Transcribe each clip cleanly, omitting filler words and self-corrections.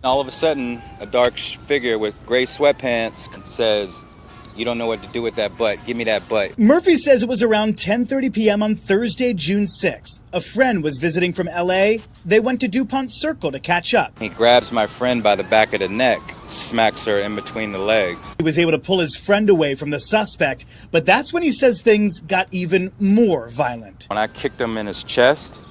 All of a sudden, a dark figure with gray sweatpants says, "You don't know what to do with that butt. Give me that butt." Murphy says it was around 10:30 p.m. on Thursday, June 6th. A friend was visiting from LA. They went to DuPont Circle to catch up. He grabs my friend by the back of the neck, smacks her in between the legs. He was able to pull his friend away from the suspect, but that's when he says things got even more violent. When I kicked him in his chest,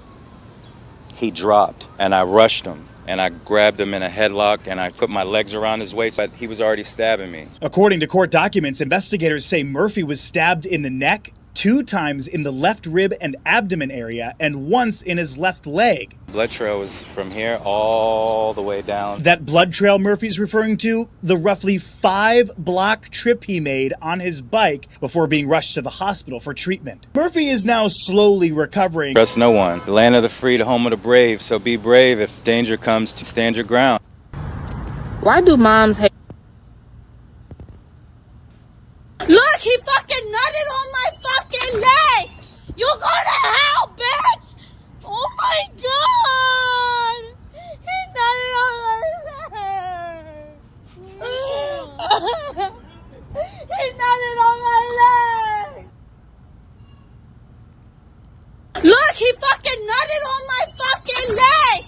he dropped, and I rushed him. And I grabbed him in a headlock, and I put my legs around his waist, but he was already stabbing me. According to court documents, investigators say Murphy was stabbed in the neck, 2 times in the left rib and abdomen area, and once in his left leg. Blood trail was from here all the way down. That blood trail Murphy's referring to, the roughly 5-block trip he made on his bike before being rushed to the hospital for treatment. Murphy is now slowly recovering. Trust no one. The land of the free, the home of the brave. So be brave. If danger comes, to stand your ground. Why do moms hate? Look, he fucking nutted on my fucking leg! You go to hell, bitch! Oh my god! He nutted on my leg! He nutted on my leg! Look, he fucking nutted on my fucking leg!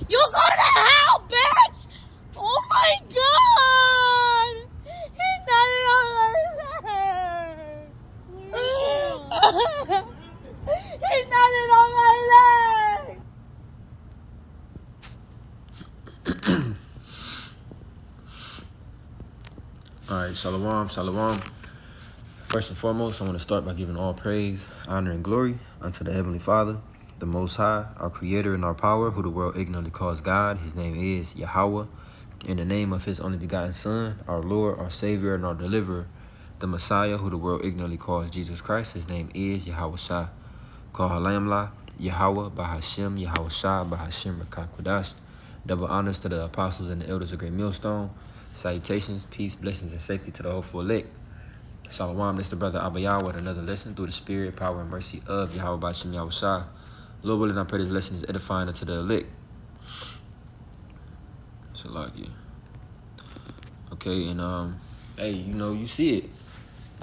You go to hell, bitch! Oh my god! He nutted on my leg! He nutted on my leg! Alright, shalom. First and foremost, I want to start by giving all praise, honor, and glory unto the Heavenly Father, the Most High, our Creator and our power, who the world ignorantly calls God. His name is Yahweh. In the name of His only begotten Son, our Lord, our Savior, and our Deliverer, the Messiah, who the world ignorantly calls Jesus Christ. His name is Yahweh Shah. Call Halamla, Yahweh, Bahashem, Yahweh Shah, Bahashem, Rakakwadash. Double honors to the apostles and the elders of Great Millstone. Salutations, peace, blessings, and safety to the hopeful elect. Shalom, this is the brother Abayah with another lesson through the spirit, power, and mercy of Yahweh Bahashem, Yahweh Shah. Lord willing, I pray this lesson is edifying unto the elect. Salakia. Okay, and hey, you see it.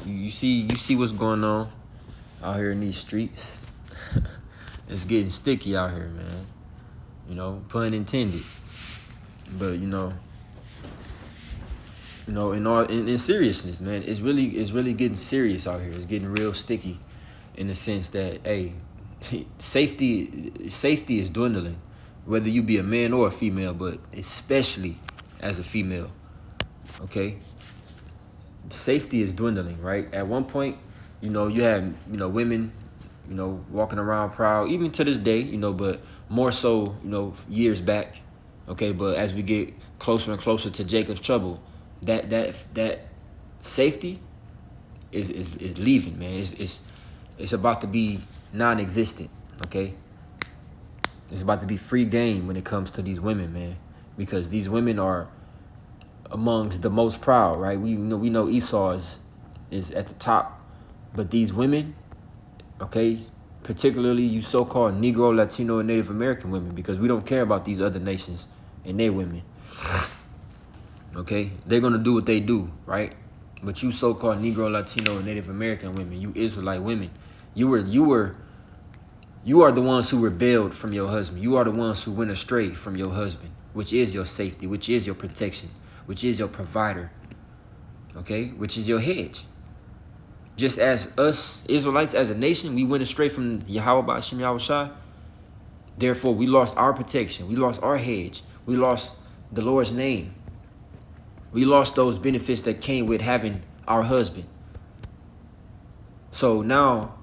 You see what's going on out here in these streets. It's getting sticky out here, man. Pun intended. But in seriousness, man, it's really getting serious out here. It's getting real sticky, in the sense that, hey, safety is dwindling, whether you be a man or a female, but especially as a female. Okay, safety is dwindling, right? At one point, you had women, walking around proud, even to this day, but more so, years back. Okay, but as we get closer and closer to Jacob's trouble, that safety is leaving, man. It's about to be non-existent. Okay, it's about to be free game when it comes to these women, man, because these women are amongst the most proud, right? We know Esau is at the top, but these women, okay, particularly you so-called Negro, Latino, and Native American women, because we don't care about these other nations and their women. Okay, they're gonna do what they do, right? But you so-called Negro, Latino, and Native American women, you Israelite women, you are the ones who rebelled from your husband. You are the ones who went astray from your husband, which is your safety, which is your protection, which is your provider, okay, which is your hedge. Just as us Israelites as a nation, we went astray from Yahweh Ba'ashem Yahweh Shah. Therefore, we lost our protection. We lost our hedge. We lost the Lord's name. We lost those benefits that came with having our husband. So now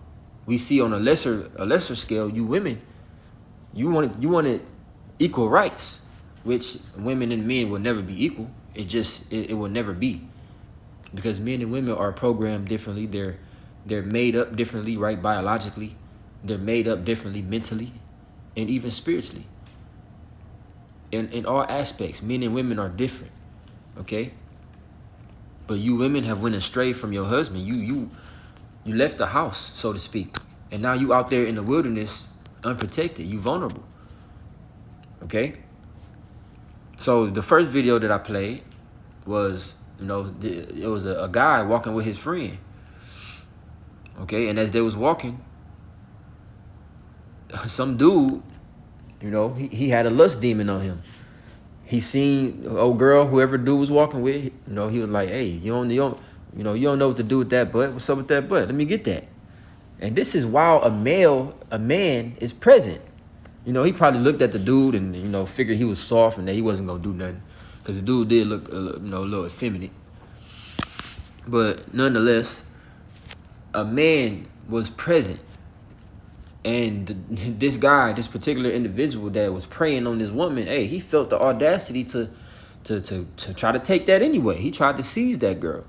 we see on a lesser scale, you women, you wanted equal rights, which women and men will never be equal. It will never be, because men and women are programmed differently. They're made up differently, right? Biologically, they're made up differently mentally, and even spiritually. In all aspects, men and women are different. Okay, but you women have went astray from your husband. You left the house, so to speak, and now you out there in the wilderness, unprotected. You vulnerable. Okay. So the first video that I played was, you know, it was a guy walking with his friend. Okay, and as they was walking, some dude, you know, he had a lust demon on him. He seen old girl, whoever dude was walking with, you know, he was like, hey, you don't know what to do with that butt. What's up with that butt? Let me get that. And this is while a man is present. You know, he probably looked at the dude and, you know, figured he was soft and that he wasn't going to do nothing. Because the dude did look, you know, a little effeminate. But nonetheless, a man was present. And this guy, this particular individual that was preying on this woman, hey, he felt the audacity to try to take that anyway. He tried to seize that girl.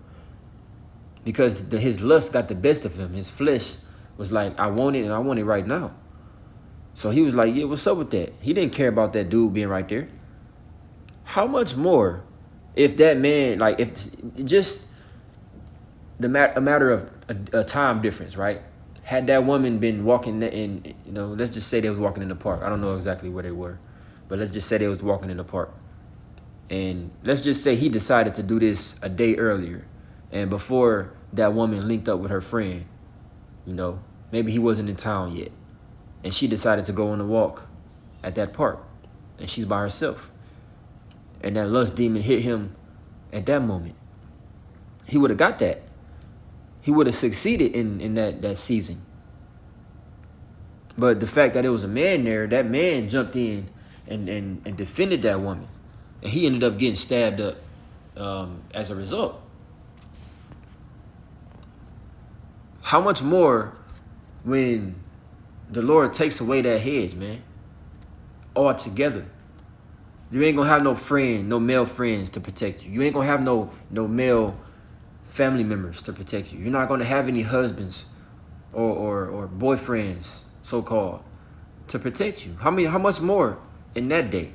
Because his lust got the best of him. His flesh was like, I want it and I want it right now. So he was like, yeah, what's up with that? He didn't care about that dude being right there. How much more if that man, like, if just a matter of a time difference, right? Had that woman been walking in, you know, let's just say they was walking in the park. I don't know exactly where they were, but let's just say they was walking in the park. And let's just say he decided to do this a day earlier. And before that woman linked up with her friend, you know, maybe he wasn't in town yet. And she decided to go on a walk at that park. And she's by herself. And that lust demon hit him at that moment. He would have got that. He would have succeeded in that season. But the fact that it was a man there, that man jumped in and defended that woman. And he ended up getting stabbed up as a result. How much more when the Lord takes away that hedge, man, altogether? You ain't gonna have no friend, no male friends to protect you. You ain't gonna have no male family members to protect you. You're not gonna have any husbands or boyfriends, so-called, to protect you. How much more in that day?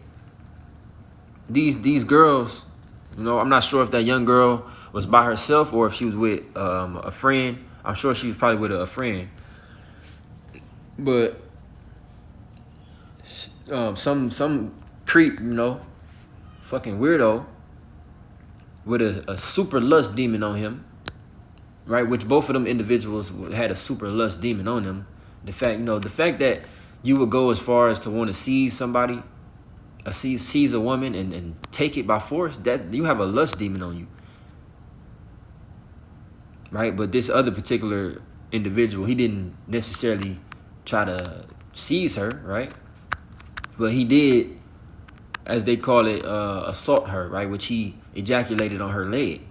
These girls, you know, I'm not sure if that young girl was by herself or if she was with a friend. I'm sure she was probably with a friend. But some creep, you know, fucking weirdo with a super lust demon on him, right? Which both of them individuals had a super lust demon on them. The fact that you would go as far as to want to seize somebody, seize a woman and take it by force, that you have a lust demon on you. Right? But this other particular individual, he didn't necessarily try to seize her, right? But he did, as they call it, assault her, right? Which he ejaculated on her leg,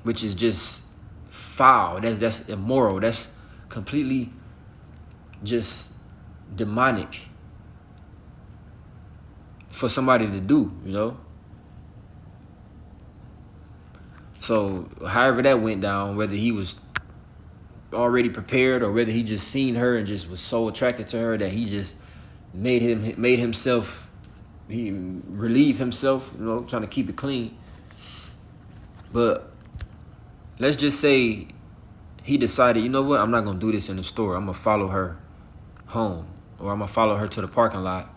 which is just foul. That's immoral. That's completely just demonic for somebody to do, you know? So however that went down, whether he was already prepared or whether he just seen her and just was so attracted to her that he just made himself, he relieve himself, you know, trying to keep it clean. But let's just say he decided, you know what, I'm not going to do this in the store. I'm going to follow her home, or I'm going to follow her to the parking lot,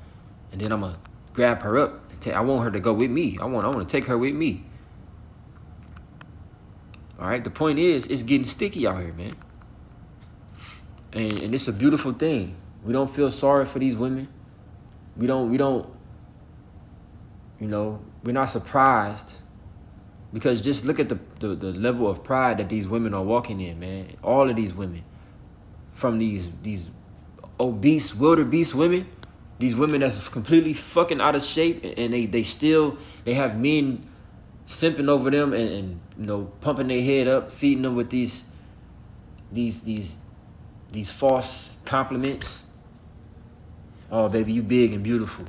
and then I'm going to grab her up. I want her to go with me. I want to take her with me. All right, the point is, it's getting sticky out here, man. And it's a beautiful thing. We don't feel sorry for these women. We don't, you know, we're not surprised. Because just look at the level of pride that these women are walking in, man. All of these women. From these obese, wildebeest women. These women that's completely fucking out of shape. And they have men simping over them and you know, pumping their head up, feeding them with these false compliments. Oh, baby, you big and beautiful.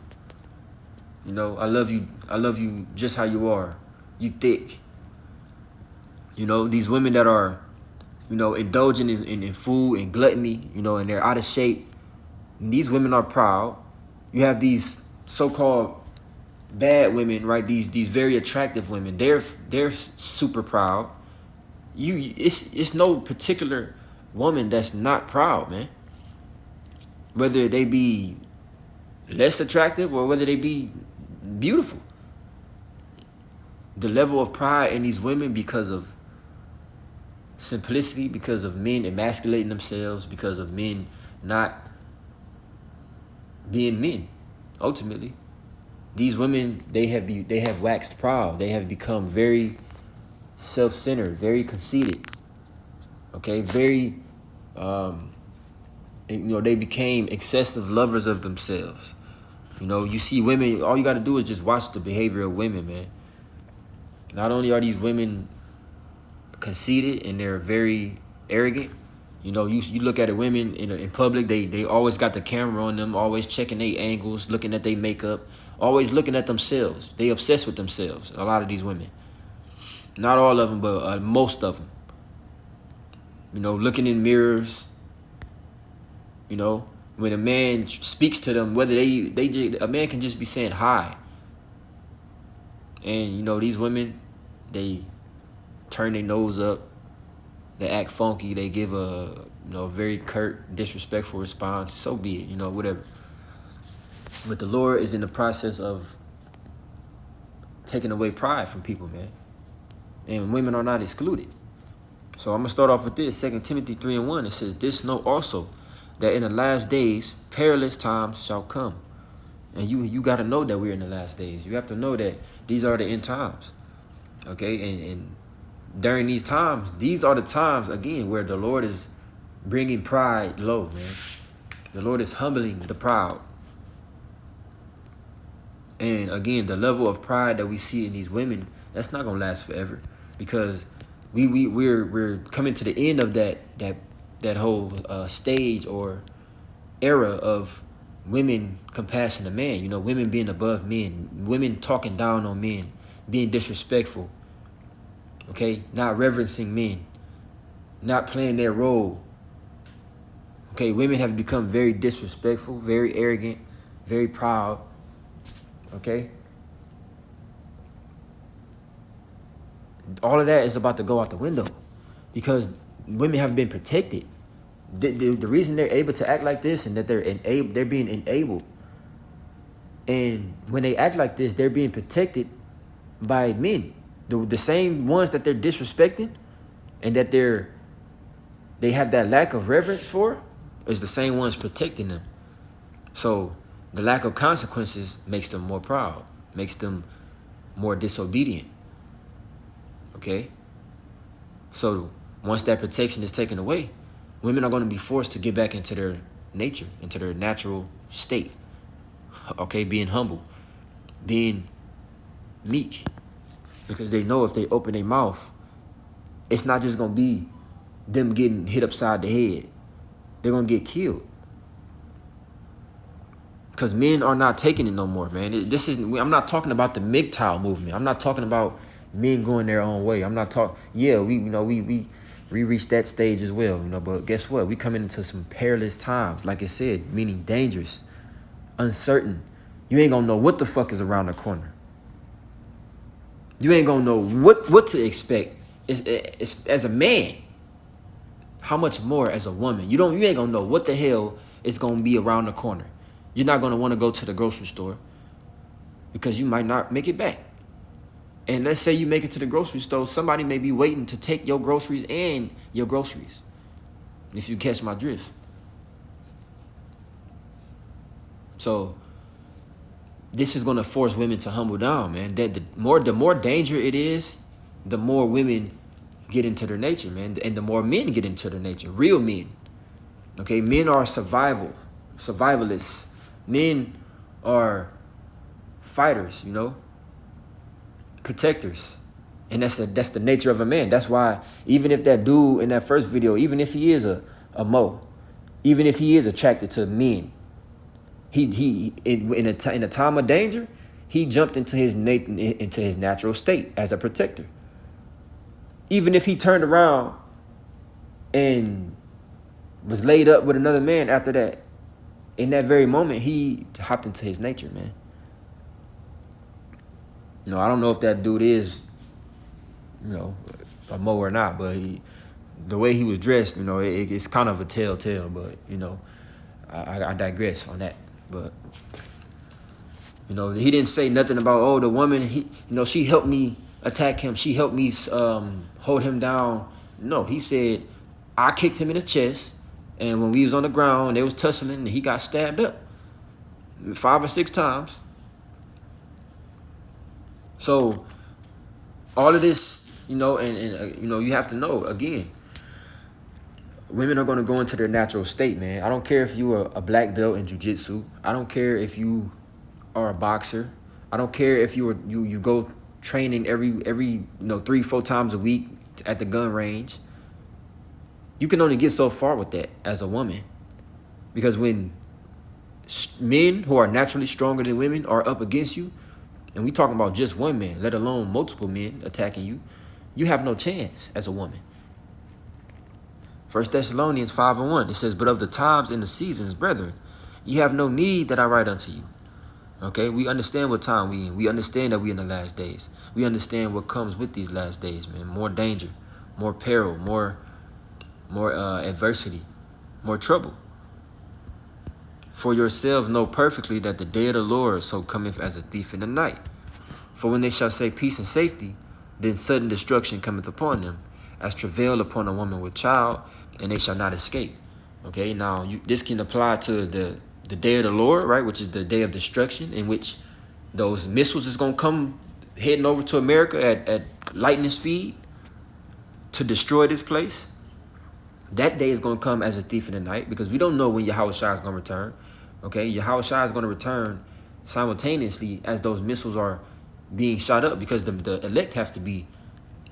You know, I love you just how you are. You thick. You know, these women that are, you know, indulging in food and gluttony, you know, and they're out of shape. And these women are proud. You have these so-called bad women, right? These very attractive women. They're super proud. It's no particular woman that's not proud, man. Whether they be less attractive or whether they be beautiful. the level of pride in these women because of simplicity, because of men emasculating themselves, because of men not being men. Ultimately, these women, they have waxed proud. They have become very self-centered, very conceited. Okay, very they became excessive lovers of themselves. You see women, all you got to do is just watch the behavior of women, man. Not only are these women conceited and they're very arrogant, you look at women in public, they always got the camera on them, always checking their angles, looking at their makeup, always looking at themselves. They obsessed with themselves, a lot of these women. Not all of them, but most of them. Looking in mirrors. When a man speaks to them, whether a man can just be saying hi. And, these women, they turn their nose up. They act funky. They give a very curt, disrespectful response. So be it, whatever. But the Lord is in the process of taking away pride from people, man. And women are not excluded. So I'm going to start off with this. 2 Timothy 3:1, it says, "This know also, that in the last days perilous times shall come." And you got to know that we're in the last days. You have to know that these are the end times. Okay? And during these times, these are the times, again, where the Lord is bringing pride low, man. The Lord is humbling the proud. And again, the level of pride that we see in these women, that's not going to last forever, because we're coming to the end of that whole stage or era of women compassing a man. Women being above men, women talking down on men, being disrespectful. Okay, not reverencing men, not playing their role. Okay, women have become very disrespectful, very arrogant, very proud. Okay, all of that is about to go out the window, because women have been protected. The reason they're able to act like this and that they're being enabled, and when they act like this, they're being protected by men. The same ones that they're disrespecting and that they have that lack of reverence for is the same ones protecting them. So the lack of consequences makes them more proud, makes them more disobedient. Okay? So once that protection is taken away, women are going to be forced to get back into their nature, into their natural state. Okay? Being humble, being meek. Because they know if they open their mouth, it's not just going to be them getting hit upside the head. They're going to get killed. Because men are not taking it no more, man. I'm not talking about the MGTOW movement. I'm not talking about men going their own way. I'm not talking. Yeah, we reached that stage as well, But guess what? We coming into some perilous times, like I said, meaning dangerous, uncertain. You ain't gonna know what the fuck is around the corner. You ain't gonna know what to expect. It's as a man. How much more as a woman? You ain't gonna know what the hell is gonna be around the corner. You're not gonna want to go to the grocery store because you might not make it back. And let's say you make it to the grocery store, somebody may be waiting to take your groceries and your groceries. If you catch my drift. So this is gonna force women to humble down, man. That the more danger it is, the more women get into their nature, man, and the more men get into their nature. Real men. Okay, men are survivalists. Men are fighters, protectors. And that's the nature of a man. That's why even if that dude in that first video, even if he is a Mo, even if he is attracted to men, he in a time of danger, he jumped into his natural state as a protector. Even if he turned around and was laid up with another man after that, in that very moment, he hopped into his nature, man. I don't know if that dude is, a Mo or not, but the way he was dressed, it's kind of a telltale, but, I digress on that. But, he didn't say nothing about, the woman, she helped me attack him. She helped me hold him down. No, he said, I kicked him in the chest, and when we was on the ground, they was tussling, and he got stabbed up 5 or 6 times. So all of this, you know, and you know, you have to know, again, women are going to go into their natural state, man. I don't care if you are a black belt in jiu-jitsu. I don't care if you are a boxer. I don't care if you go training every 3-4 times a week at the gun range. You can only get so far with that as a woman, because when men who are naturally stronger than women are up against you, and we talking about just one man, let alone multiple men attacking you, you have no chance as a woman. 1 Thessalonians 5:1, it says, but of the times and the seasons, brethren, ye have no need that I write unto you. Okay, we understand what time we in. We understand that we in the last days. We understand what comes with these last days, man. More danger, more peril, more adversity, more trouble. For yourselves know perfectly that the day of the Lord so cometh as a thief in the night. For when they shall say peace and safety, then sudden destruction cometh upon them, as travail upon a woman with child, and they shall not escape. Okay, now this can apply to the day of the Lord, right, which is the day of destruction, in which those missiles is going to come heading over to America at lightning speed to destroy this place. That day is going to come as a thief in the night, because we don't know when Yahweh Shai is going to return. Okay, Yahweh Shai is going to return simultaneously as those missiles are being shot up, because the elect have to be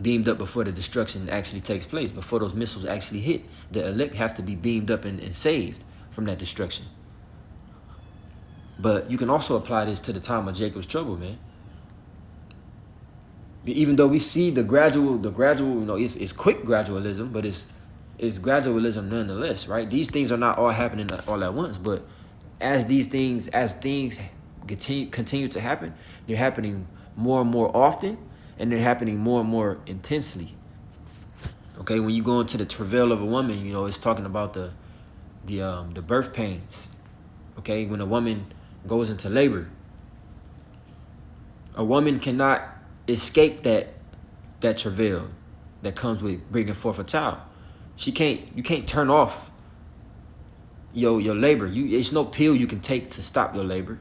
beamed up before the destruction actually takes place, before those missiles actually hit. The elect have to be beamed up and saved from that destruction. But you can also apply this to the time of Jacob's trouble, man. Even though we see the gradual, you know, it's quick gradualism, but it's gradualism nonetheless, right? These things are not all happening all at once, but as things continue to happen, they're happening more and more often, and they're happening more and more intensely. Okay, when you go into the travail of a woman, you know, it's talking about the birth pains. Okay, when a woman goes into labor, a woman cannot escape that travail that comes with bringing forth a child. You can't turn off your labor. It's no pill you can take to stop your labor.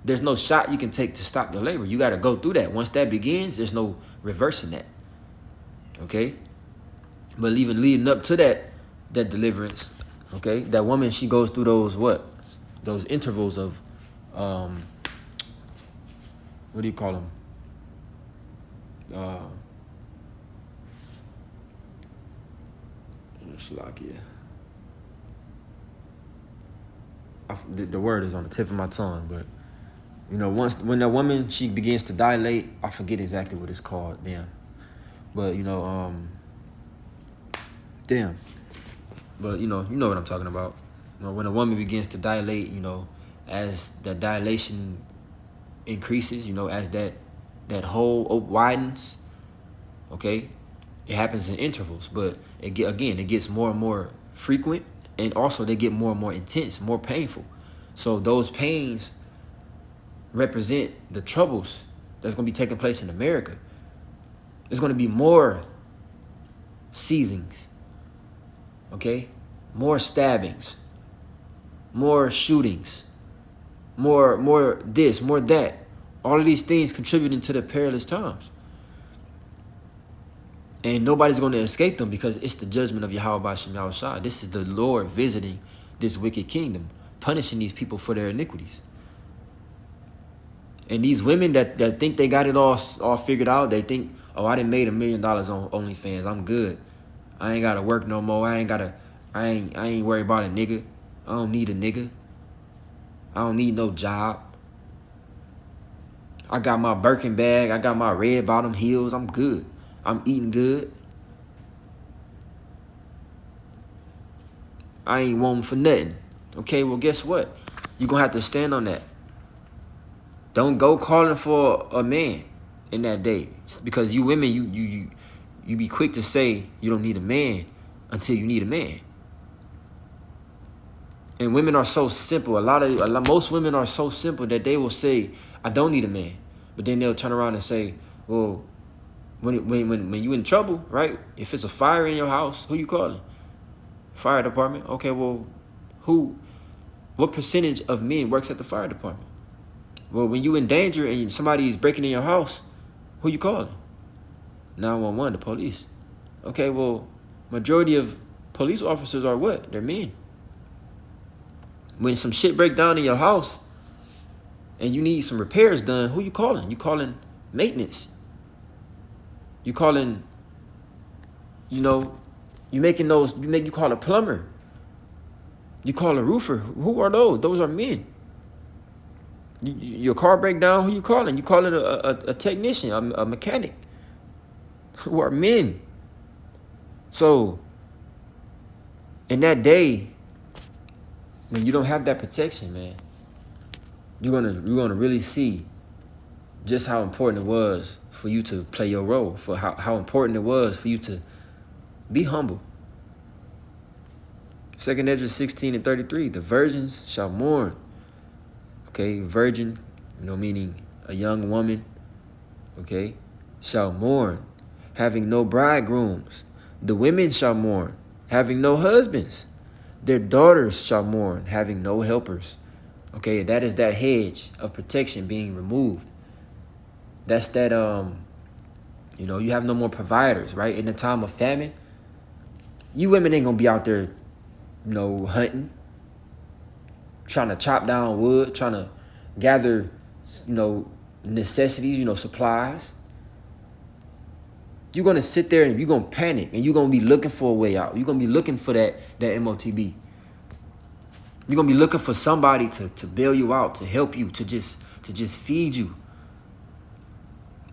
There's no shot you can take to stop your labor. You got to go through that. Once that begins, there's no reversing that. Okay? But even leading up to that deliverance, okay, that woman, she goes through those intervals of, what do you call them? The word is on the tip of my tongue, but you know, when that woman, she begins to dilate, I forget exactly what it's called, but you know, but you know what I'm talking about. You know, when a woman begins to dilate, you know, as the dilation increases, you know, as that hole widens, okay, it happens in intervals, but it gets more and more frequent, and also they get more and more intense, more painful. So those pains represent the troubles that's going to be taking place in America. There's going to be more seizings, okay, more stabbings, more shootings, more this, more that. All of these things contributing to the perilous times. And nobody's going to escape them, because it's the judgment of Yahweh B'Shem Yahushua. This is the Lord visiting this wicked kingdom, punishing these people for their iniquities. And these women that think they got it all figured out, they think, oh, I done made $1 million on OnlyFans. I'm good. I ain't got to work no more. I ain't worried about a nigga. I don't need a nigga. I don't need no job. I got my Birkin bag. I got my red bottom heels. I'm good. I'm eating good. I ain't wanting for nothing. Okay, well, guess what? You're going to have to stand on that. Don't go calling for a man in that day. Because you women, you be quick to say you don't need a man until you need a man. And women are so simple. Most women are so simple that they will say, I don't need a man. But then they'll turn around and say, well, When you in trouble, right? If it's a fire in your house, who you calling? Fire department. Okay, well, what percentage of men works at the fire department? Well, when you in danger and somebody is breaking in your house, who you calling? 911, the police. Okay, well, majority of police officers are what? They're men. When some shit break down in your house and you need some repairs done, who you calling? You calling maintenance. You calling, you call a plumber. You call a roofer. Who are those? Those are men. Your car break down, who you calling? You calling a technician, a mechanic. Who are men. So, in that day, when you don't have that protection, man, you're gonna really see just how important it was for you to play your role, for how important it was for you to be humble. 2 Ezra 16:33, the virgins shall mourn. Okay, virgin, meaning a young woman, okay, shall mourn, having no bridegrooms. The women shall mourn, having no husbands. Their daughters shall mourn, having no helpers. Okay, that is that hedge of protection being removed. That's that, you have no more providers, right? In the time of famine, you women ain't gonna be out there, hunting, trying to chop down wood, trying to gather, necessities, supplies. You're gonna sit there and you're gonna panic and you're gonna be looking for a way out. You're gonna be looking for that MOTB. You're gonna be looking for somebody to bail you out, to help you, to just feed you.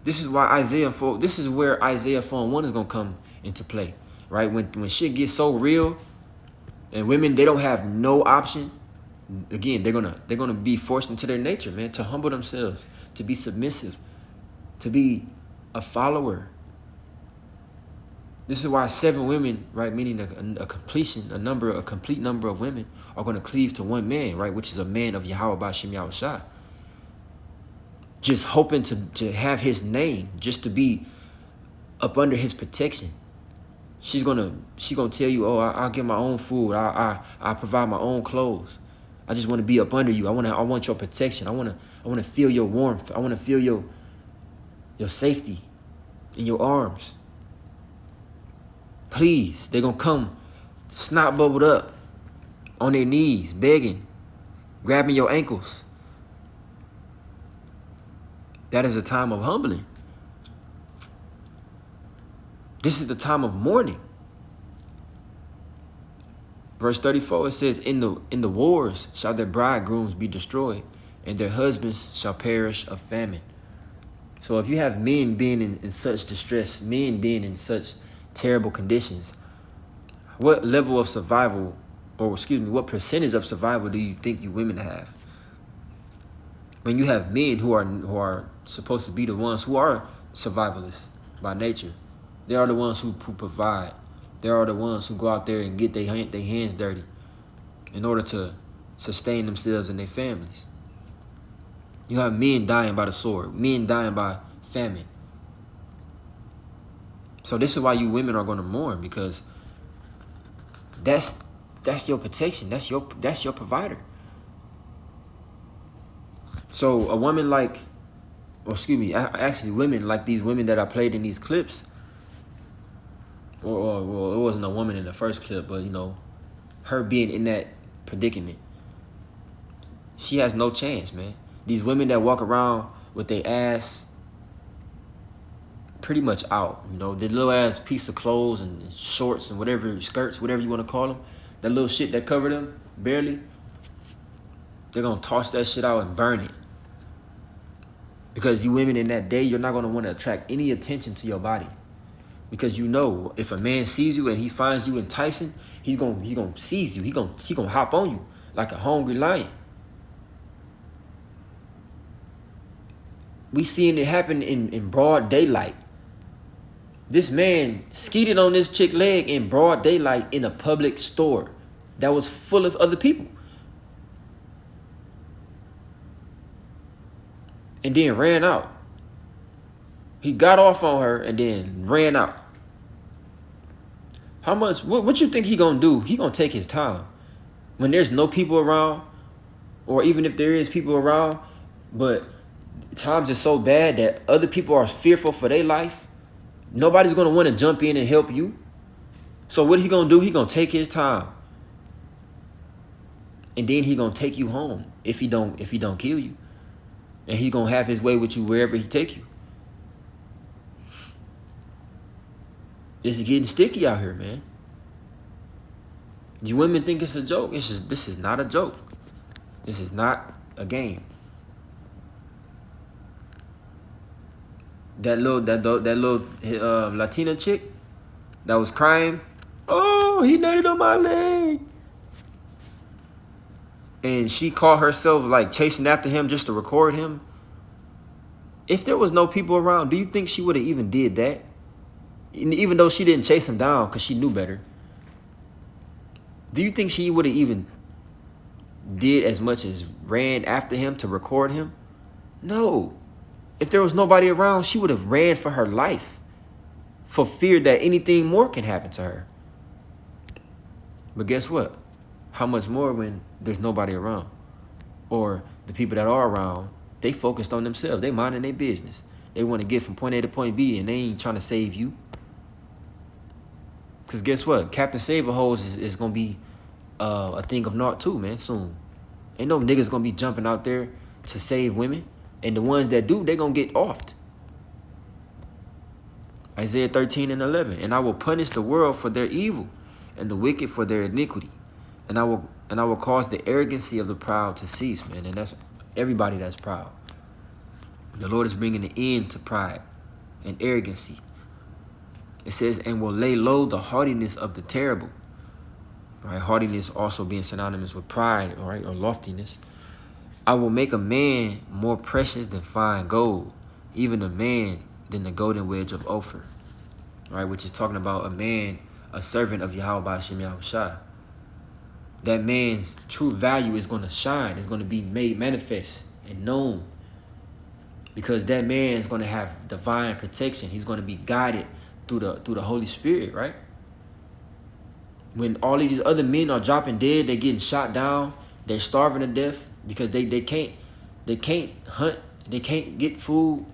This is where Isaiah 4:1 is gonna come into play, right? When shit gets so real, and women, they don't have no option. Again, they're gonna be forced into their nature, man, to humble themselves, to be submissive, to be a follower. This is why 7 women, right, meaning a complete number of women are going to cleave to one man, right, which is a man of Yahweh B'Shem Yahushua. Just hoping to have his name, just to be up under his protection. She's gonna tell you, oh, I'll get my own food, I provide my own clothes. I just want to be up under you. I want your protection. I want to feel your warmth. I want to feel your safety in your arms. Please, they're going to come snot bubbled up on their knees, begging, grabbing your ankles. That is a time of humbling. This is the time of mourning. Verse 34, it says, In the wars shall their bridegrooms be destroyed, and their husbands shall perish of famine. So if you have men being in such distress, men being in such terrible conditions, what level of survival, what percentage of survival do you think you women have? When you have men who are supposed to be the ones who are survivalists by nature, they are the ones who provide. They are the ones who go out there and get their hands dirty in order to sustain themselves and their families. You have men dying by the sword, men dying by famine. So this is why you women are going to mourn, because that's your protection. That's your provider. So a woman women like these women that I played in these clips, or it wasn't a woman in the first clip, but her being in that predicament, she has no chance, man. These women that walk around with their ass pretty much out, the little ass piece of clothes and shorts and whatever, skirts, whatever you want to call them, that little shit that cover them barely, they're gonna toss that shit out and burn it. Because you women in that day, you're not gonna want to attract any attention to your body, because if a man sees you and he finds you enticing, he gonna seize you. He gonna hop on you like a hungry lion. We seeing it happen in broad daylight. This man skeeted on this chick leg in broad daylight in a public store that was full of other people. And then ran out. He got off on her and then ran out. How much? What you think he gonna do? He gonna take his time. When there's no people around, or even if there is people around, but times is so bad that other people are fearful for their life. Nobody's gonna want to jump in and help you. So what he gonna do? He gonna take his time, and then he gonna take you home if he don't kill you, and he gonna have his way with you wherever he take you. It's getting sticky out here, man. You women think it's a joke. This is not a joke. This is not a game. That little Latina chick that was crying, oh, he nutted on my leg. And she caught herself like chasing after him just to record him. If there was no people around, do you think she would have even did that? Even though she didn't chase him down because she knew better. Do you think she would have even did as much as ran after him to record him? No. If there was nobody around, she would have ran for her life for fear that anything more can happen to her. But guess what? How much more when there's nobody around? Or the people that are around, they focused on themselves. They minding their business. They want to get from point A to point B, and they ain't trying to save you. Because guess what? Captain Save-A-Hoes is going to be a thing of naught too, man, soon. Ain't no niggas going to be jumping out there to save women. And the ones that do, they going to get offed. Isaiah 13:11. And I will punish the world for their evil and the wicked for their iniquity. And I will cause the arrogancy of the proud to cease, man. And that's everybody that's proud. The Lord is bringing an end to pride and arrogancy. It says, and will lay low the haughtiness of the terrible. All right, haughtiness also being synonymous with pride, all right, or loftiness. I will make a man more precious than fine gold, even a man than the golden wedge of Ophir. All right, which is talking about a man, a servant of Yahweh Hashem Yahushua. That man's true value is going to shine. It's going to be made manifest and known. Because that man is going to have divine protection. He's going to be guided through the Holy Spirit, right? When all of these other men are dropping dead, they're getting shot down, they're starving to death because they can't hunt, they can't get food.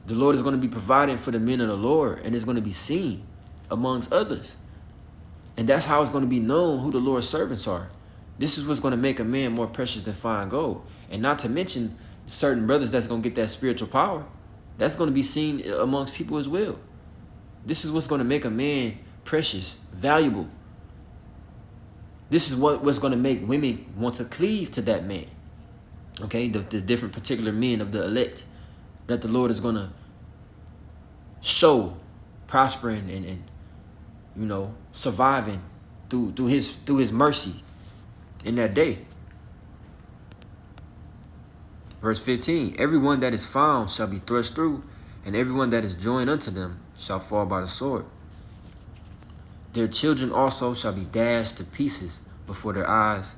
The Lord is going to be providing for the men of the Lord, and it's going to be seen amongst others. And that's how it's going to be known who the Lord's servants are. This is what's going to make a man more precious than fine gold. And not to mention certain brothers that's going to get that spiritual power. That's going to be seen amongst people as well. This is what's going to make a man precious, valuable. This is what's going to make women want to cleave to that man. Okay, the different particular men of the elect that the Lord is going to show prospering and you know, surviving through his mercy in that day. Verse 15, everyone that is found shall be thrust through, and everyone that is joined unto them shall fall by the sword. Their children also shall be dashed to pieces before their eyes.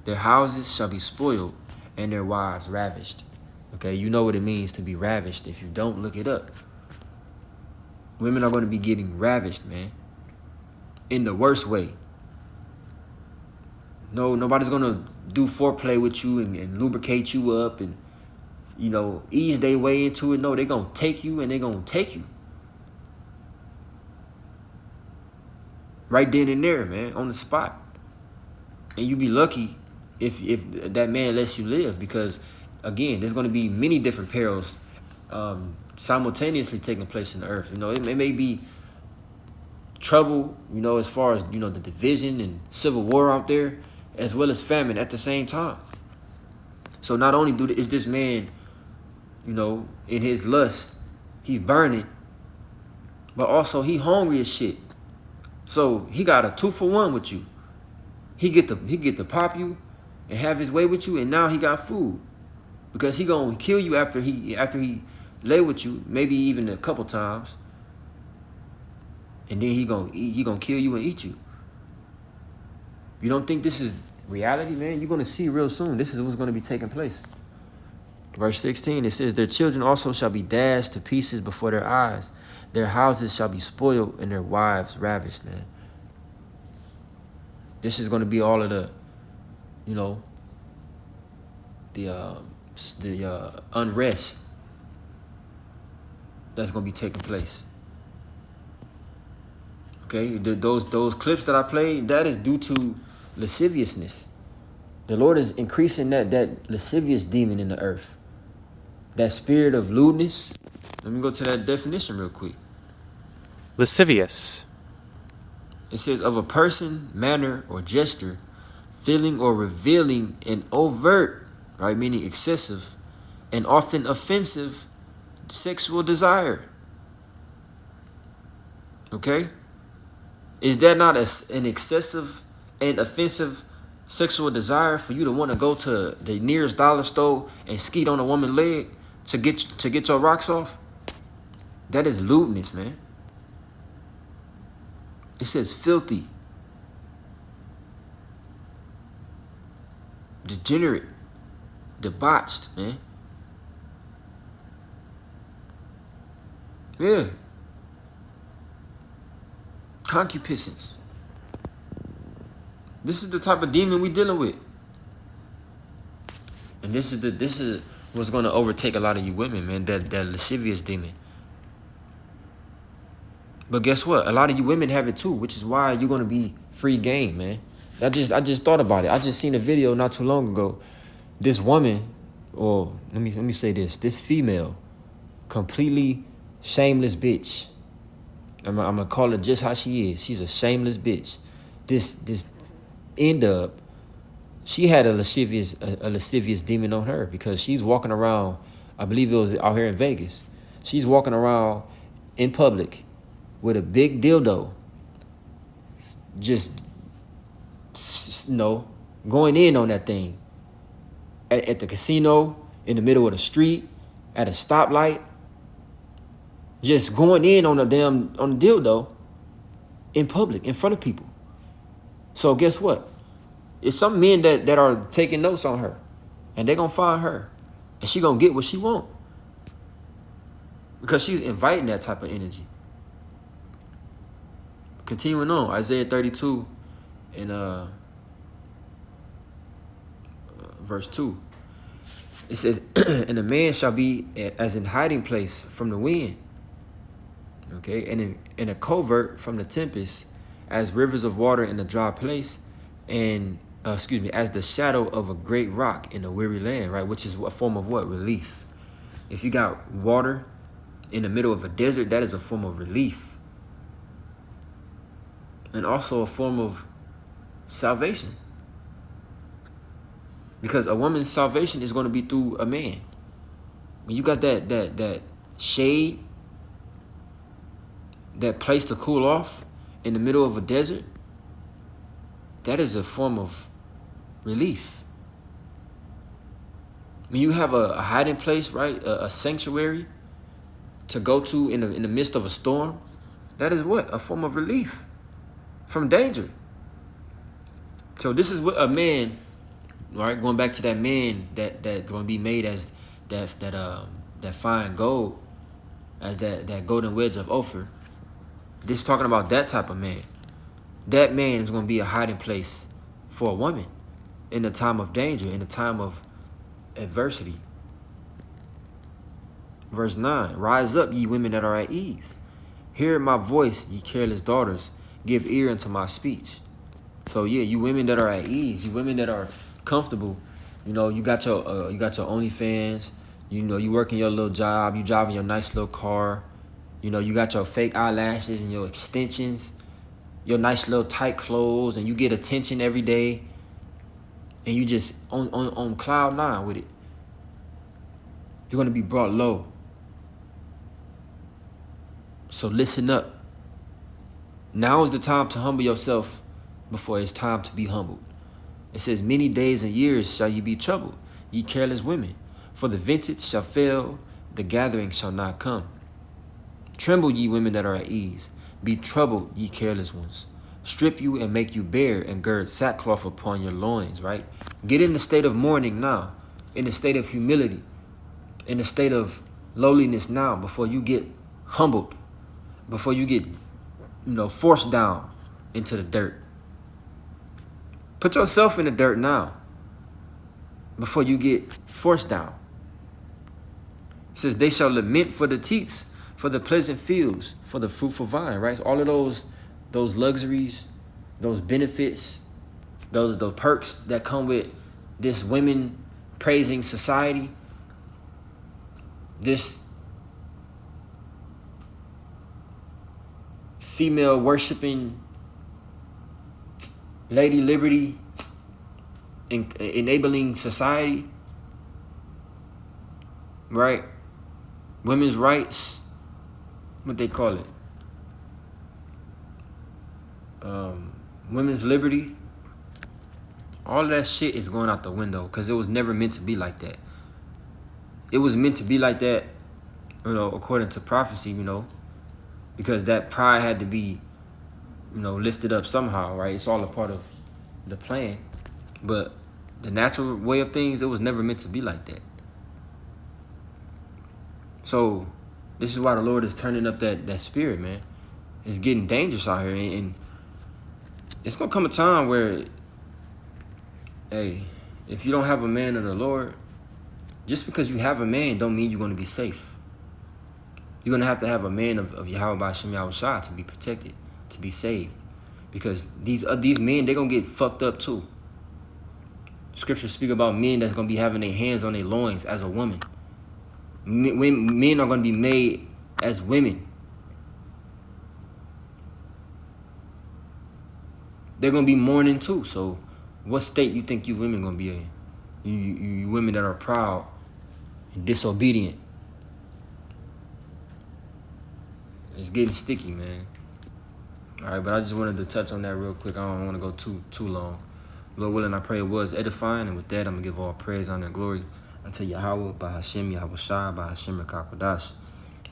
Their houses shall be spoiled, and their wives ravished. Okay, you know what it means to be ravished. If you don't, look it up. Women are going to be getting ravished, man. In the worst way. No, nobody's going to do foreplay with you and lubricate you up and, you know, ease their way into it. No, they're going to take you and they're going to take you. Right then and there, man, on the spot. And you be lucky if that man lets you live, because, again, there's going to be many different perils simultaneously taking place in the earth. You know, it may be trouble, you know, as far as, you know, the division and civil war out there, as well as famine at the same time. So not only is this man, you know, in his lust, he's burning, but also he hungry as shit. So he got a 2-for-1 with you. He get to pop you and have his way with you, and now he got food, because he gonna kill you after he lay with you, maybe even a couple times, and then he gonna kill you and eat you. You don't think this is reality, man? You're gonna see real soon. This is what's gonna be taking place. Verse 16, it says, their children also shall be dashed to pieces before their eyes. Their houses shall be spoiled and their wives ravished, man. This is going to be all of the, you know, the unrest that's going to be taking place. Okay, those clips that I played, that is due to lasciviousness. The Lord is increasing that lascivious demon in the earth. That spirit of lewdness. Let me go to that definition real quick. Lascivious. It says, of a person, manner, or gesture, feeling or revealing an overt, right, meaning excessive, and often offensive sexual desire. Okay? Is that not an excessive and offensive sexual desire for you to want to go to the nearest dollar store and skeet on a woman's leg to get your rocks off? That is lewdness, man. It says filthy, degenerate, debauched, man. Yeah. Concupiscence. This is the type of demon we dealing with. And this is what's going to overtake a lot of you women, man, that lascivious demon. But guess what? A lot of you women have it too, which is why you're going to be free game, man. I just thought about it. I just seen a video not too long ago. This woman, or let me say this female, completely shameless bitch. I'm gonna call her just how she is. She's a shameless bitch. This end up, she had a lascivious demon on her because she's walking around. I believe it was out here in Vegas. She's walking around in public with a big dildo, just, you know, going in on that thing at the casino, in the middle of the street, at a stoplight. Just going in on the dildo in public, in front of people. So guess what? It's some men that are taking notes on her. And they're going to find her. And she going to get what she want. Because she's inviting that type of energy. Continuing on, Isaiah 32 and verse 2. It says, and a man shall be as in hiding place from the wind. Okay, and in a covert from the tempest, as rivers of water in a dry place, and as the shadow of a great rock in a weary land, right? Which is a form of what? Relief. If you got water in the middle of a desert, that is a form of relief. And also a form of salvation. Because a woman's salvation is going to be through a man. When you got that shade, that place to cool off in the middle of a desert, that is a form of relief. When you have a hiding place, right, a sanctuary to go to in the midst of a storm, that is what? A form of relief from danger. So this is what a man, right, going back to that man that's going to be made as that fine gold, as that golden wedge of Ophir. This is talking about that type of man. That man is going to be a hiding place for a woman in the time of danger, in the time of adversity. Verse 9, rise up, ye women that are at ease. Hear my voice, ye careless daughters. Give ear unto my speech. So yeah, you women that are at ease, you women that are comfortable, you know, you got your OnlyFans, you know, you working your little job, you driving your nice little car. You know, you got your fake eyelashes and your extensions, your nice little tight clothes, and you get attention every day. And you just on cloud 9 with it. You're going to be brought low. So listen up. Now is the time to humble yourself before it's time to be humbled. It says, many days and years shall ye be troubled, ye careless women. For the vintage shall fail, the gathering shall not come. Tremble, ye women that are at ease. Be troubled, ye careless ones. Strip you and make you bare, and gird sackcloth upon your loins, right? Get in the state of mourning now, in the state of humility, in a state of lowliness now before you get humbled, before you get, forced down into the dirt. Put yourself in the dirt now before you get forced down. It says, they shall lament for the teats, for the pleasant fields, for the fruitful vine, right? So all of those luxuries, those benefits, those perks that come with this women praising society, this female worshiping Lady Liberty, enabling society, right? Women's rights, what they call it, women's liberty. All of that shit is going out the window because it was never meant to be like that. It was meant to be like that, according to prophecy, because that pride had to be, lifted up somehow, right? It's all a part of the plan. But the natural way of things, it was never meant to be like that. So this is why the Lord is turning up that spirit, man. It's getting dangerous out here. And it's going to come a time where, hey, if you don't have a man of the Lord, just because you have a man don't mean you're going to be safe. You're going to have a man of Yahweh B'Shem Yahushua to be protected, to be saved. Because these men, they're going to get fucked up too. Scriptures speak about men that's going to be having their hands on their loins as a woman. Men are going to be made as women. They're going to be mourning too. So what state you think you women going to be in? You women that are proud and disobedient. It's getting sticky, man. All right, but I just wanted to touch on that real quick. I don't want to go too long. Lord willing, I pray it was edifying. And with that, I'm going to give all praise, honor, and glory unto Yahweh, Bahashem, Yahushua, Bahashem, Rakakwadash.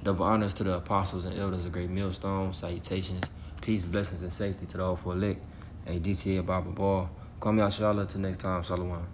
Double honors to the apostles and elders of Great Millstone. Salutations, peace, blessings, and safety to the all for elect. Hey, DTA, Baba Ball. Call me out, Shalom. Till next time, Shalom.